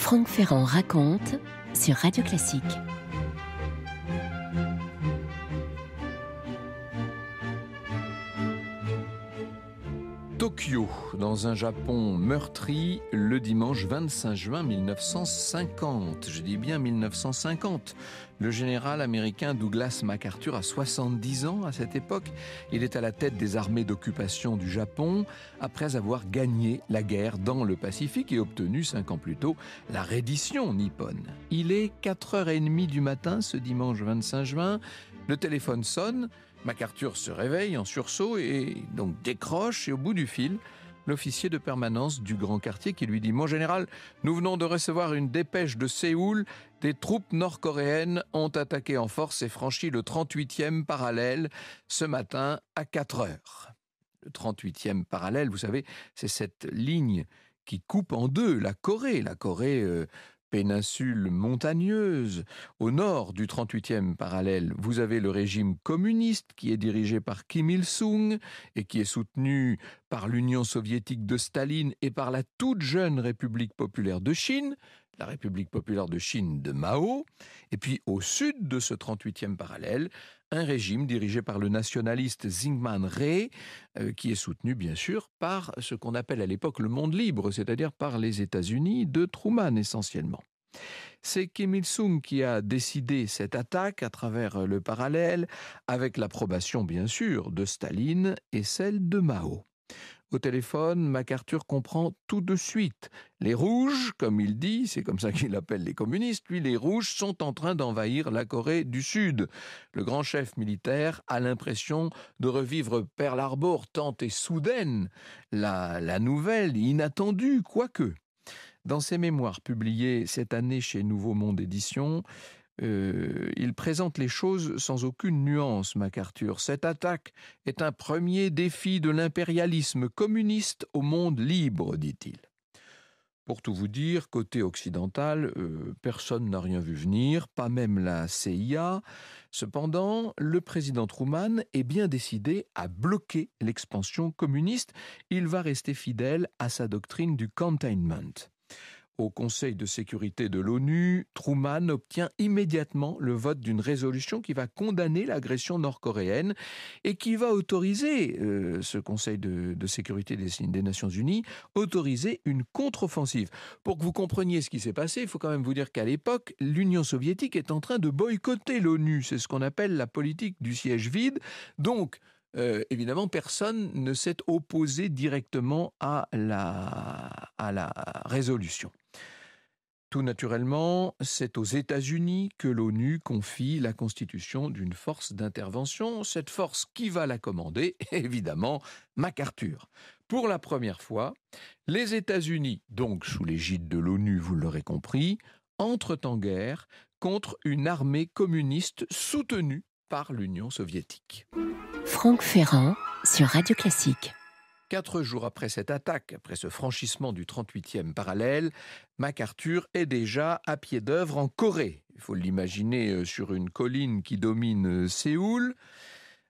Franck Ferrand raconte sur Radio Classique. Tokyo, dans un Japon meurtri, le dimanche 25 juin 1950. Je dis bien 1950. Le général américain Douglas MacArthur a 70 ans à cette époque. Il est à la tête des armées d'occupation du Japon après avoir gagné la guerre dans le Pacifique et obtenu 5 ans plus tôt la reddition nippone. Il est 4h30 du matin ce dimanche 25 juin. Le téléphone sonne. MacArthur se réveille en sursaut et donc décroche, et au bout du fil, l'officier de permanence du grand quartier qui lui dit « Mon général, nous venons de recevoir une dépêche de Séoul. Des troupes nord-coréennes ont attaqué en force et franchi le 38e parallèle ce matin à 4 heures. » Le 38e parallèle, vous savez, c'est cette ligne qui coupe en deux la Corée. Péninsule montagneuse. Au nord du 38e parallèle, vous avez le régime communiste qui est dirigé par Kim Il-sung et qui est soutenu par l'Union soviétique de Staline et par la toute jeune République populaire de Chine, la République populaire de Chine de Mao. Et puis au sud de ce 38e parallèle, un régime dirigé par le nationaliste Syngman Rhee, qui est soutenu bien sûr par ce qu'on appelle à l'époque le monde libre, c'est-à-dire par les États-Unis de Truman essentiellement. C'est Kim Il-sung qui a décidé cette attaque à travers le parallèle, avec l'approbation bien sûr de Staline et celle de Mao. Au téléphone, MacArthur comprend tout de suite. Les rouges, comme il dit, c'est comme ça qu'il appelle les communistes, lui, les rouges sont en train d'envahir la Corée du Sud. Le grand chef militaire a l'impression de revivre Pearl Harbor, tant est soudaine la nouvelle, inattendue, quoique. Dans ses mémoires publiées cette année chez Nouveau Monde Éditions, il présente les choses sans aucune nuance, MacArthur. Cette attaque est un premier défi de l'impérialisme communiste au monde libre, dit-il. Pour tout vous dire, côté occidental, personne n'a rien vu venir, pas même la CIA. Cependant, le président Truman est bien décidé à bloquer l'expansion communiste. Il va rester fidèle à sa doctrine du containment. Au Conseil de sécurité de l'ONU, Truman obtient immédiatement le vote d'une résolution qui va condamner l'agression nord-coréenne et qui va autoriser, ce Conseil de sécurité des Nations Unies, autoriser une contre-offensive. Pour que vous compreniez ce qui s'est passé, il faut quand même vous dire qu'à l'époque, l'Union soviétique est en train de boycotter l'ONU. C'est ce qu'on appelle la politique du siège vide. Donc, évidemment, personne ne s'est opposé directement à la résolution. Tout naturellement, c'est aux États-Unis que l'ONU confie la constitution d'une force d'intervention. Cette force, qui va la commander? Évidemment, MacArthur. Pour la première fois, les États-Unis, donc sous l'égide de l'ONU, vous l'aurez compris, entrent en guerre contre une armée communiste soutenue par l'Union soviétique. Franck Ferrand sur Radio Classique. 4 jours après cette attaque, après ce franchissement du 38e parallèle, MacArthur est déjà à pied d'œuvre en Corée. Il faut l'imaginer sur une colline qui domine Séoul.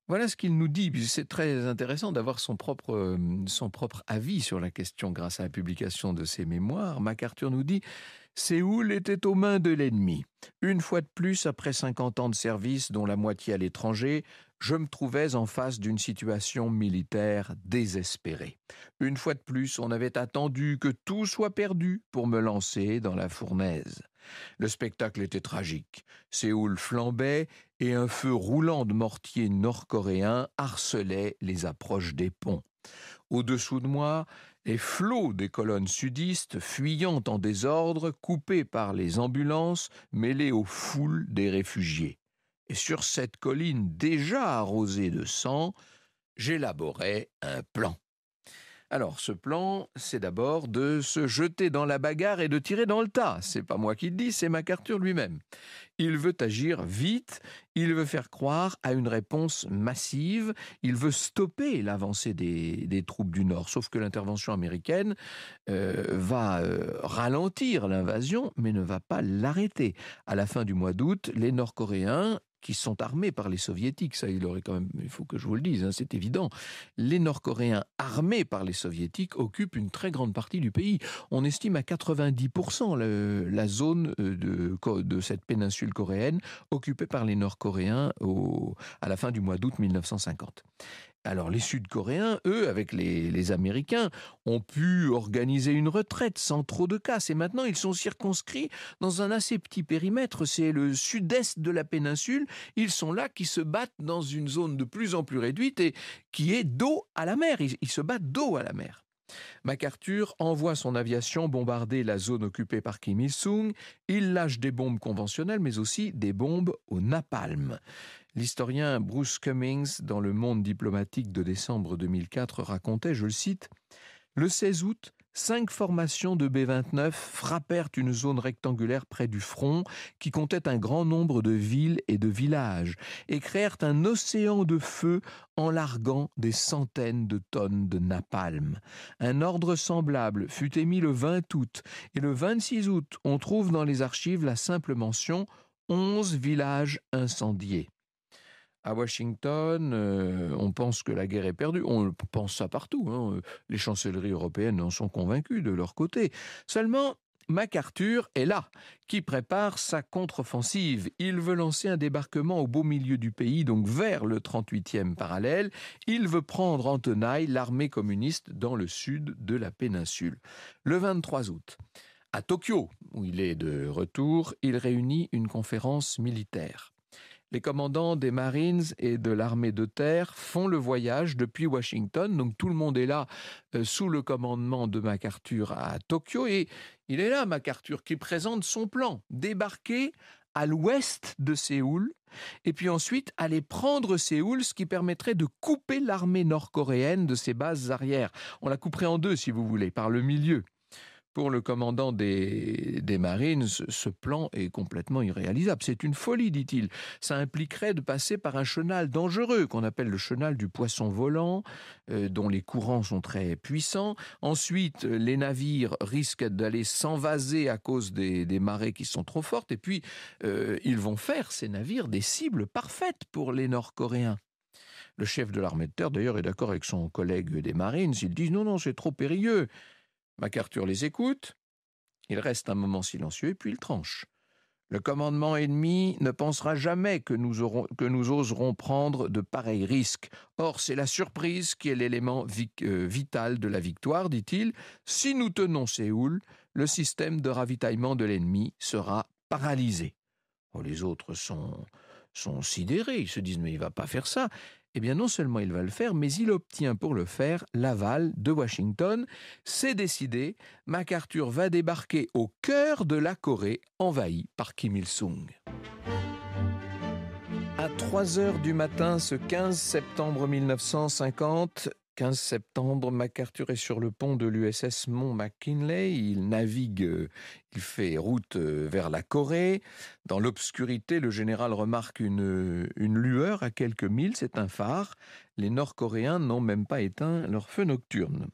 Voilà ce qu'il nous dit. C'est très intéressant d'avoir son propre avis sur la question grâce à la publication de ses mémoires. MacArthur nous dit « Séoul était aux mains de l'ennemi. Une fois de plus, après 50 ans de service, dont la moitié à l'étranger, je me trouvais en face d'une situation militaire désespérée. Une fois de plus, on avait attendu que tout soit perdu pour me lancer dans la fournaise. Le spectacle était tragique. Séoul flambait et un feu roulant de mortiers nord-coréens harcelait les approches des ponts. Au-dessous de moi, les flots des colonnes sudistes, fuyant en désordre, coupés par les ambulances, mêlés aux foules des réfugiés. Et sur cette colline déjà arrosée de sang, j'élaborais un plan. Alors, ce plan, c'est d'abord de se jeter dans la bagarre et de tirer dans le tas. C'est pas moi qui le dis, c'est MacArthur lui-même. Il veut agir vite, il veut faire croire à une réponse massive, il veut stopper l'avancée des troupes du Nord. Sauf que l'intervention américaine va ralentir l'invasion, mais ne va pas l'arrêter. À la fin du mois d'août, les Nord-Coréens qui sont armés par les soviétiques, ça il faut que je vous le dise, hein, c'est évident. Les Nord-Coréens armés par les soviétiques occupent une très grande partie du pays. On estime à 90% la zone de cette péninsule coréenne occupée par les Nord-Coréens à la fin du mois d'août 1950. Alors les Sud-Coréens, eux, avec les Américains, ont pu organiser une retraite sans trop de casse. Et maintenant, ils sont circonscrits dans un assez petit périmètre. C'est le sud-est de la péninsule. Ils sont là qui se battent dans une zone de plus en plus réduite et qui est dos à la mer. Ils se battent dos à la mer. MacArthur envoie son aviation bombarder la zone occupée par Kim Il-sung. Il lâche des bombes conventionnelles, mais aussi des bombes au napalm. L'historien Bruce Cummings, dans Le Monde diplomatique de décembre 2004, racontait, je le cite, « Le 16 août, 5 formations de B-29 frappèrent une zone rectangulaire près du front qui comptait un grand nombre de villes et de villages et créèrent un océan de feu en larguant des centaines de tonnes de napalm. Un ordre semblable fut émis le 20 août et le 26 août, on trouve dans les archives la simple mention « 11 villages incendiés ». À Washington, on pense que la guerre est perdue. On pense ça partout. Hein. Les chancelleries européennes en sont convaincues de leur côté. Seulement, MacArthur est là, qui prépare sa contre-offensive. Il veut lancer un débarquement au beau milieu du pays, donc vers le 38e parallèle. Il veut prendre en tenaille l'armée communiste dans le sud de la péninsule. Le 23 août, à Tokyo, où il est de retour, il réunit une conférence militaire. Les commandants des Marines et de l'armée de terre font le voyage depuis Washington. Donc tout le monde est là sous le commandement de MacArthur à Tokyo. Et il est là, MacArthur, qui présente son plan. Débarquer à l'ouest de Séoul et puis ensuite aller prendre Séoul, ce qui permettrait de couper l'armée nord-coréenne de ses bases arrières. On la couperait en deux, si vous voulez, par le milieu. Pour le commandant des Marines, ce plan est complètement irréalisable. C'est une folie, dit-il. Ça impliquerait de passer par un chenal dangereux, qu'on appelle le chenal du poisson volant, dont les courants sont très puissants. Ensuite, les navires risquent d'aller s'envaser à cause des marées qui sont trop fortes. Et puis, ils vont faire, ces navires, des cibles parfaites pour les Nord-Coréens. Le chef de l'armée de terre, d'ailleurs, est d'accord avec son collègue des Marines. Ils disent « Non, c'est trop périlleux ». MacArthur les écoute, il reste un moment silencieux et puis il tranche. Le commandement ennemi ne pensera jamais que nous oserons prendre de pareils risques. Or, c'est la surprise qui est l'élément vital de la victoire, dit-il. Si nous tenons Séoul, le système de ravitaillement de l'ennemi sera paralysé. Oh, les autres sont sidérés, ils se disent « mais il ne va pas faire ça ». Eh bien, non seulement il va le faire, mais il obtient pour le faire l'aval de Washington. C'est décidé, MacArthur va débarquer au cœur de la Corée, envahie par Kim Il-sung. À 3 heures du matin, ce 15 septembre 1950, 15 septembre, MacArthur est sur le pont de l'USS Mont McKinley. Il navigue, il fait route vers la Corée. Dans l'obscurité, le général remarque une lueur à quelques milles. C'est un phare. Les Nord-Coréens n'ont même pas éteint leur feu nocturne.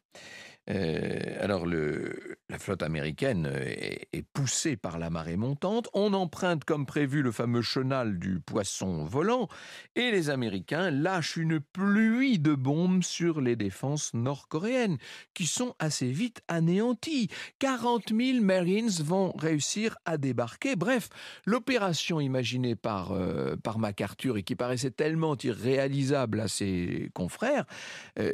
Alors la flotte américaine est poussée par la marée montante. On emprunte comme prévu le fameux chenal du poisson volant et les Américains lâchent une pluie de bombes sur les défenses nord-coréennes qui sont assez vite anéanties. 40 000 Marines vont réussir à débarquer. Bref, l'opération imaginée par MacArthur et qui paraissait tellement irréalisable à ses confrères,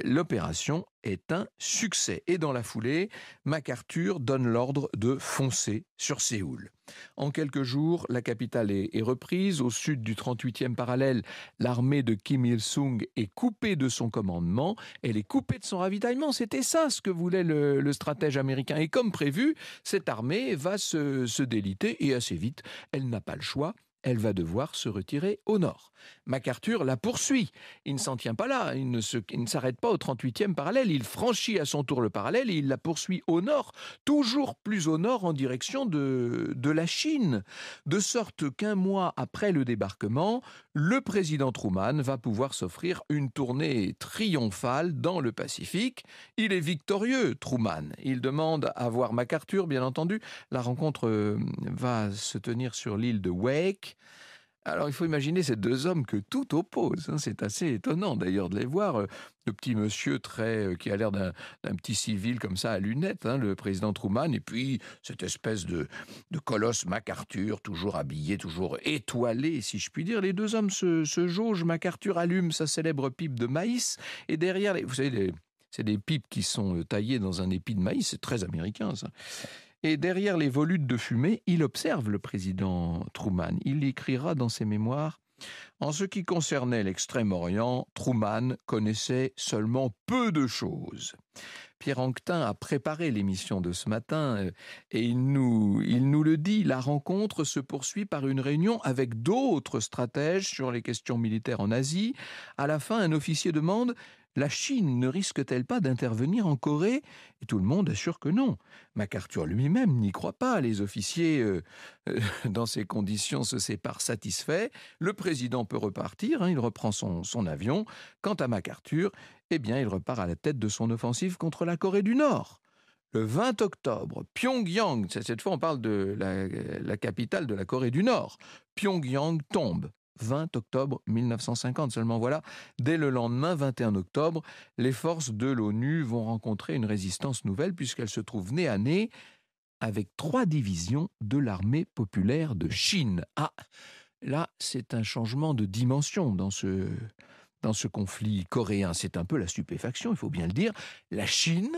l'opération est un succès. Et dans la foulée, MacArthur donne l'ordre de foncer sur Séoul. En quelques jours, la capitale est reprise. Au sud du 38e parallèle, l'armée de Kim Il-sung est coupée de son commandement. Elle est coupée de son ravitaillement. C'était ça ce que voulait le stratège américain. Et comme prévu, cette armée va se déliter et assez vite, elle n'a pas le choix. Elle va devoir se retirer au nord. MacArthur la poursuit. Il ne s'en tient pas là. Il ne s'arrête pas au 38e parallèle. Il franchit à son tour le parallèle et il la poursuit au nord, toujours plus au nord en direction de la Chine. De sorte qu'un mois après le débarquement, le président Truman va pouvoir s'offrir une tournée triomphale dans le Pacifique. Il est victorieux, Truman. Il demande à voir MacArthur, bien entendu. La rencontre va se tenir sur l'île de Wake. Alors, il faut imaginer ces deux hommes que tout oppose. C'est assez étonnant d'ailleurs de les voir. Le petit monsieur qui a l'air d'un petit civil comme ça à lunettes, le président Truman, et puis cette espèce de colosse MacArthur, toujours habillé, toujours étoilé, si je puis dire. Les deux hommes se jaugent. MacArthur allume sa célèbre pipe de maïs, et derrière, vous savez, c'est des pipes qui sont taillées dans un épi de maïs, c'est très américain ça. Et derrière les volutes de fumée, il observe le président Truman. Il écrira dans ses mémoires: en ce qui concernait l'Extrême-Orient, Truman connaissait seulement peu de choses. Pierre Anquetin a préparé l'émission de ce matin et il nous le dit, la rencontre se poursuit par une réunion avec d'autres stratèges sur les questions militaires en Asie. À la fin, un officier demande: la Chine ne risque-t-elle pas d'intervenir en Corée? Et tout le monde assure que non. MacArthur lui-même n'y croit pas. Les officiers, dans ces conditions, se séparent satisfaits. Le président peut repartir, il reprend son avion. Quant à MacArthur, il repart à la tête de son offensive contre la Corée du Nord. Le 20 octobre, Pyongyang, cette fois on parle de la capitale de la Corée du Nord, Pyongyang tombe. 20 octobre 1950. Seulement voilà, dès le lendemain, 21 octobre, les forces de l'ONU vont rencontrer une résistance nouvelle puisqu'elles se trouvent nez à nez avec 3 divisions de l'armée populaire de Chine. Ah, là, c'est un changement de dimension dans ce conflit coréen. C'est un peu la stupéfaction, il faut bien le dire. La Chine,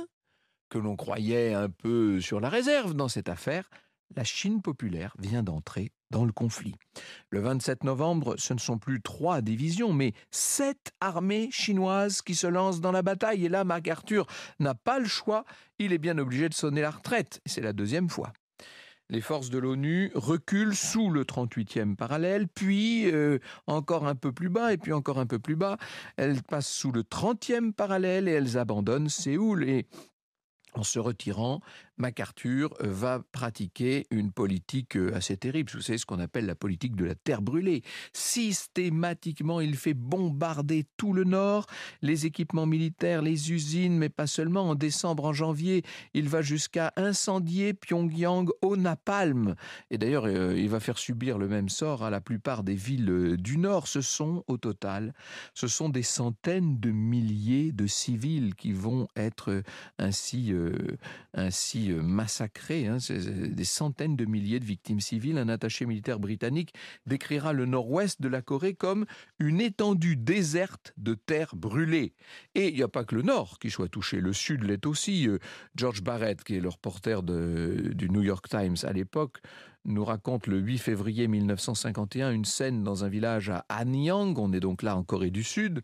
que l'on croyait un peu sur la réserve dans cette affaire, la Chine populaire vient d'entrer dans le conflit. Le 27 novembre, ce ne sont plus 3 divisions, mais 7 armées chinoises qui se lancent dans la bataille. Et là, MacArthur n'a pas le choix, il est bien obligé de sonner la retraite. C'est la 2e fois. Les forces de l'ONU reculent sous le 38e parallèle, puis encore un peu plus bas, et puis encore un peu plus bas. Elles passent sous le 30e parallèle et elles abandonnent Séoul. Et en se retirant, MacArthur va pratiquer une politique assez terrible. Vous savez ce qu'on appelle la politique de la terre brûlée. Systématiquement, il fait bombarder tout le nord, les équipements militaires, les usines, mais pas seulement. En décembre, en janvier, il va jusqu'à incendier Pyongyang au napalm. Et d'ailleurs, il va faire subir le même sort à la plupart des villes du nord. Au total, ce sont des centaines de milliers de civils qui vont être ainsi massacrés, des centaines de milliers de victimes civiles. Un attaché militaire britannique décrira le nord-ouest de la Corée comme une étendue déserte de terre brûlée. Et il n'y a pas que le nord qui soit touché, le sud l'est aussi. George Barrett, qui est le reporter du New York Times à l'époque, nous raconte le 8 février 1951 une scène dans un village à Anyang, on est donc là en Corée du Sud.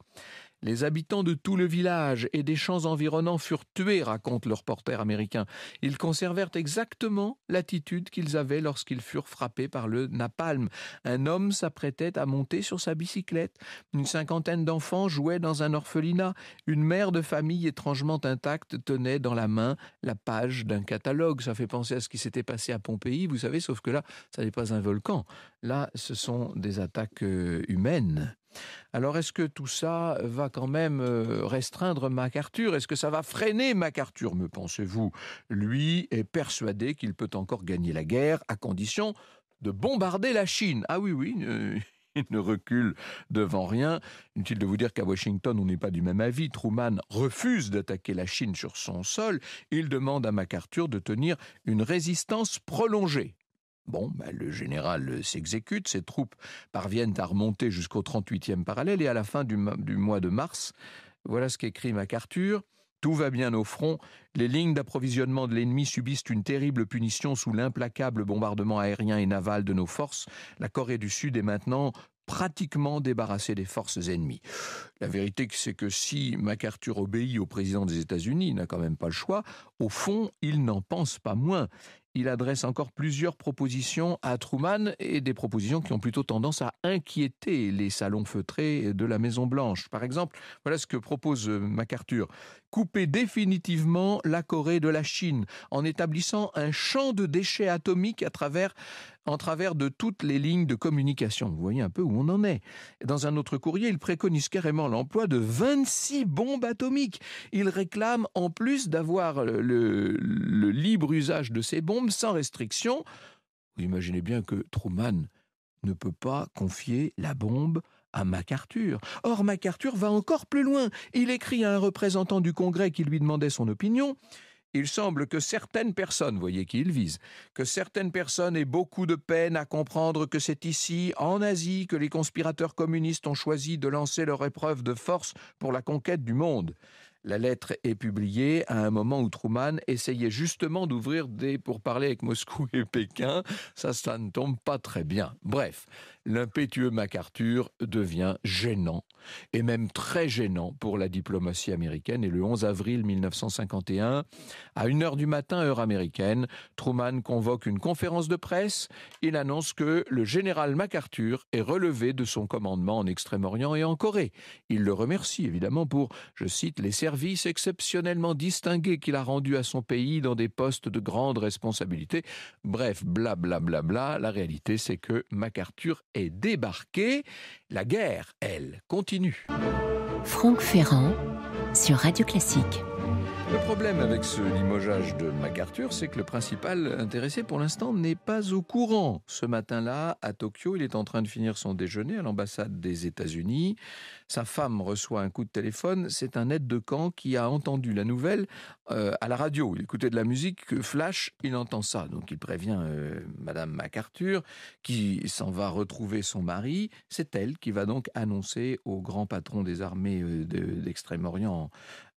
Les habitants de tout le village et des champs environnants furent tués, raconte le reporter américain. Ils conservèrent exactement l'attitude qu'ils avaient lorsqu'ils furent frappés par le napalm. Un homme s'apprêtait à monter sur sa bicyclette. Une 50aine d'enfants jouaient dans un orphelinat. Une mère de famille étrangement intacte tenait dans la main la page d'un catalogue. Ça fait penser à ce qui s'était passé à Pompéi, vous savez, sauf que là, ça n'est pas un volcan. Là, ce sont des attaques humaines. Alors, est-ce que tout ça va quand même restreindre MacArthur? Est-ce que ça va freiner MacArthur, me pensez-vous? Lui est persuadé qu'il peut encore gagner la guerre à condition de bombarder la Chine. Ah oui, il ne recule devant rien. Inutile de vous dire qu'à Washington, on n'est pas du même avis. Truman refuse d'attaquer la Chine sur son sol. Il demande à MacArthur de tenir une résistance prolongée. Bon, le général s'exécute, ses troupes parviennent à remonter jusqu'au 38e parallèle et à la fin du mois de mars, voilà ce qu'écrit MacArthur. Tout va bien au front, les lignes d'approvisionnement de l'ennemi subissent une terrible punition sous l'implacable bombardement aérien et naval de nos forces. La Corée du Sud est maintenant pratiquement débarrassée des forces ennemies. La vérité, c'est que si MacArthur obéit au président des États-Unis, il n'a quand même pas le choix, au fond, il n'en pense pas moins. Il adresse encore plusieurs propositions à Truman et des propositions qui ont plutôt tendance à inquiéter les salons feutrés de la Maison-Blanche. Par exemple, voilà ce que propose MacArthur. Couper définitivement la Corée de la Chine en établissant un champ de déchets atomiques en travers de toutes les lignes de communication. Vous voyez un peu où on en est. Dans un autre courrier, il préconise carrément l'emploi de 26 bombes atomiques. Il réclame en plus d'avoir le libre usage de ces bombes sans restriction. Vous imaginez bien que Truman ne peut pas confier la bombe à MacArthur. Or, MacArthur va encore plus loin. Il écrit à un représentant du Congrès qui lui demandait son opinion. Il semble que certaines personnes, voyez qui il vise, que certaines personnes aient beaucoup de peine à comprendre que c'est ici, en Asie, que les conspirateurs communistes ont choisi de lancer leur épreuve de force pour la conquête du monde. La lettre est publiée à un moment où Truman essayait justement d'ouvrir des pourparlers avec Moscou et Pékin. Ça ne tombe pas très bien. Bref, l'impétueux MacArthur devient gênant, et même très gênant pour la diplomatie américaine. Et le 11 avril 1951, à 1h du matin, heure américaine, Truman convoque une conférence de presse. Il annonce que le général MacArthur est relevé de son commandement en Extrême-Orient et en Corée. Il le remercie évidemment pour, je cite, les services exceptionnellement distingués qu'il a rendus à son pays dans des postes de grande responsabilité. Bref, blablabla. Bla, bla, bla. La réalité, c'est que MacArthur est débarqué. La guerre, elle, continue. Franck Ferrand sur Radio Classique. Le problème avec ce limogeage de MacArthur, c'est que le principal intéressé pour l'instant n'est pas au courant. Ce matin-là, à Tokyo, il est en train de finir son déjeuner à l'ambassade des États-Unis. Sa femme reçoit un coup de téléphone. C'est un aide de camp qui a entendu la nouvelle à la radio. Il écoutait de la musique, flash, il entend ça. Donc il prévient Madame MacArthur qui s'en va retrouver son mari. C'est elle qui va donc annoncer au grand patron des armées d'Extrême-Orient,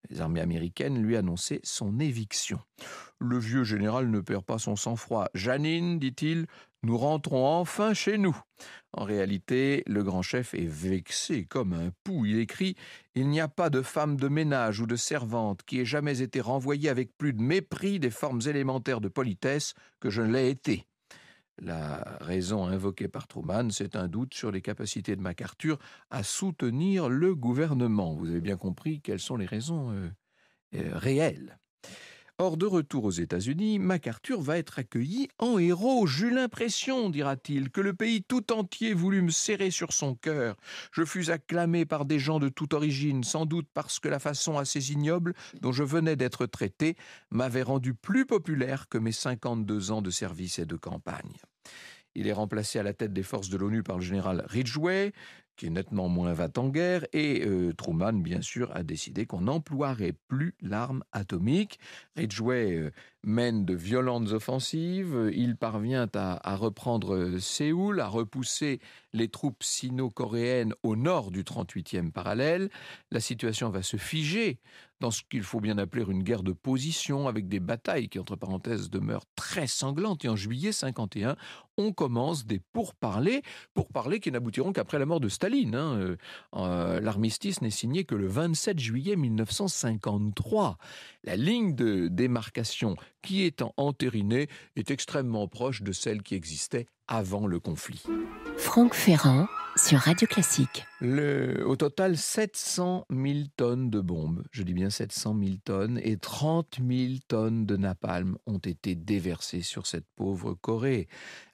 les armées américaines, lui annoncer son éviction. Le vieux général ne perd pas son sang-froid. « Janine, dit-il, nous rentrons enfin chez nous. » En réalité, le grand chef est vexé comme un pou. Il écrit « Il n'y a pas de femme de ménage ou de servante qui ait jamais été renvoyée avec plus de mépris des formes élémentaires de politesse que je ne l'ai été. » La raison invoquée par Truman, c'est un doute sur les capacités de MacArthur à soutenir le gouvernement. Vous avez bien compris quelles sont les raisons réelles. Or, de retour aux États-Unis, MacArthur va être accueilli en héros. J'eus l'impression, dira-t-il, que le pays tout entier voulut me serrer sur son cœur. Je fus acclamé par des gens de toute origine, sans doute parce que la façon assez ignoble dont je venais d'être traité m'avait rendu plus populaire que mes 52 ans de service et de campagne. Il est remplacé à la tête des forces de l'ONU par le général Ridgway, qui est nettement moins va-t-en-guerre, et Truman, bien sûr, a décidé qu'on n'emploierait plus l'arme atomique. Ridgway mène de violentes offensives, il parvient à reprendre Séoul, à repousser les troupes sino-coréennes au nord du 38e parallèle. La situation va se figer dans ce qu'il faut bien appeler une guerre de position, avec des batailles qui, entre parenthèses, demeurent très sanglantes. Et en juillet 51, on commence des pourparlers qui n'aboutiront qu'après la mort de Staline. L'armistice n'est signé que le 27 juillet 1953. La ligne de démarcation qui est entérinée est extrêmement proche de celle qui existait avant le conflit. Franck Ferrand sur Radio Classique. Au total, 700 000 tonnes de bombes, je dis bien 700 000 tonnes, et 30 000 tonnes de napalm ont été déversées sur cette pauvre Corée.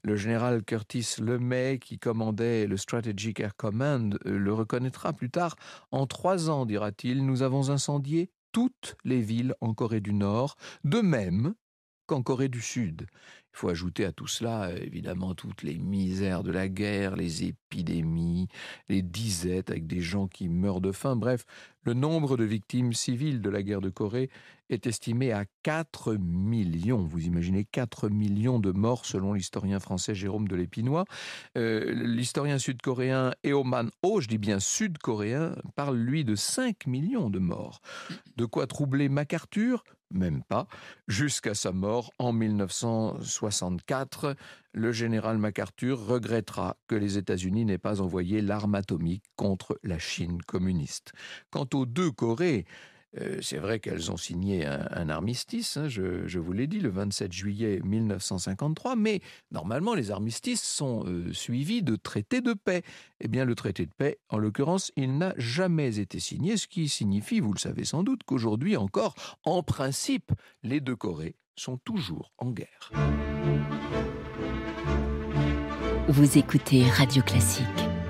Le général Curtis LeMay, qui commandait le Strategic Air Command, le reconnaîtra plus tard. En 3 ans, dira-t-il, nous avons incendié toutes les villes en Corée du Nord, de même qu'en Corée du Sud. Il faut ajouter à tout cela, évidemment, toutes les misères de la guerre, les épidémies, les disettes avec des gens qui meurent de faim. Bref, le nombre de victimes civiles de la guerre de Corée est estimé à 4 millions. Vous imaginez 4 millions de morts selon l'historien français Jérôme de l'Épinoy. L'historien sud-coréen Eoman Oh, je dis bien sud-coréen, parle lui de 5 millions de morts. De quoi troubler MacArthur ? Même pas. Jusqu'à sa mort en 1964, le général MacArthur regrettera que les États-Unis n'aient pas envoyé l'arme atomique contre la Chine communiste. Quant aux 2 Corées, c'est vrai qu'elles ont signé un armistice, je vous l'ai dit, le 27 juillet 1953, mais normalement les armistices sont suivis de traités de paix. Eh bien le traité de paix, en l'occurrence, il n'a jamais été signé, ce qui signifie, vous le savez sans doute, qu'aujourd'hui encore, en principe, les 2 Corées sont toujours en guerre. Vous écoutez Radio Classique.